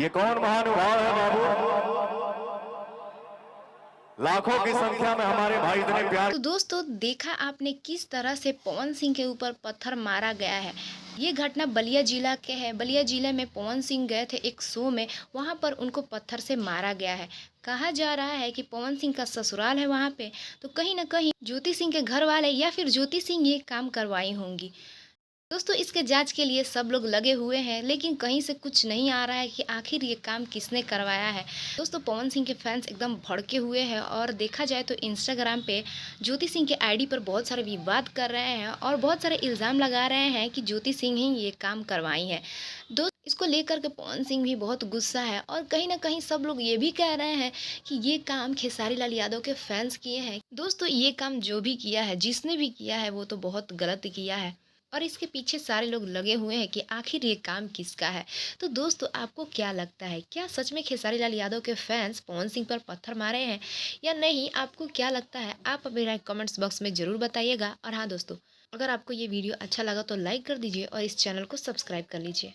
ये कौन महानुभाव है बाबू? लाखों की संख्या में हमारे भाई इतने प्यार। तो दोस्तों, देखा आपने किस तरह से पवन सिंह के ऊपर पत्थर मारा गया है। ये घटना बलिया जिला के है। बलिया जिले में पवन सिंह गए थे एक शो में, वहां पर उनको पत्थर से मारा गया है। कहा जा रहा है कि पवन सिंह का ससुराल है वहां पे, तो कहीं ना कहीं ज्योति सिंह के घर वाले या फिर ज्योति सिंह ये काम करवाई होंगी। दोस्तों, इसके जांच के लिए सब लोग लगे हुए हैं, लेकिन कहीं से कुछ नहीं आ रहा है कि आखिर ये काम किसने करवाया है। दोस्तों, पवन सिंह के फैंस एकदम भड़के हुए हैं और देखा जाए तो इंस्टाग्राम पे ज्योति सिंह के आईडी पर बहुत सारे विवाद कर रहे हैं और बहुत सारे इल्ज़ाम लगा रहे हैं कि ज्योति सिंह ही ये काम करवाई है। दोस्त, इसको लेकर के पवन सिंह भी बहुत गुस्सा है और कहीं ना कहीं सब लोग ये भी कह रहे हैं कि ये काम खेसारी लाल यादव के फैंस किए हैं। दोस्तों, ये काम जो भी किया है, जिसने भी किया है, वो तो बहुत गलत किया है और इसके पीछे सारे लोग लगे हुए हैं कि आखिर ये काम किसका है। तो दोस्तों, आपको क्या लगता है, क्या सच में खेसारी लाल यादव के फैंस पवन सिंह पर पत्थर मारे हैं या नहीं? आपको क्या लगता है, आप अपनी राय कमेंट्स बॉक्स में ज़रूर बताइएगा। और हाँ दोस्तों, अगर आपको ये वीडियो अच्छा लगा तो लाइक कर दीजिए और इस चैनल को सब्सक्राइब कर लीजिए।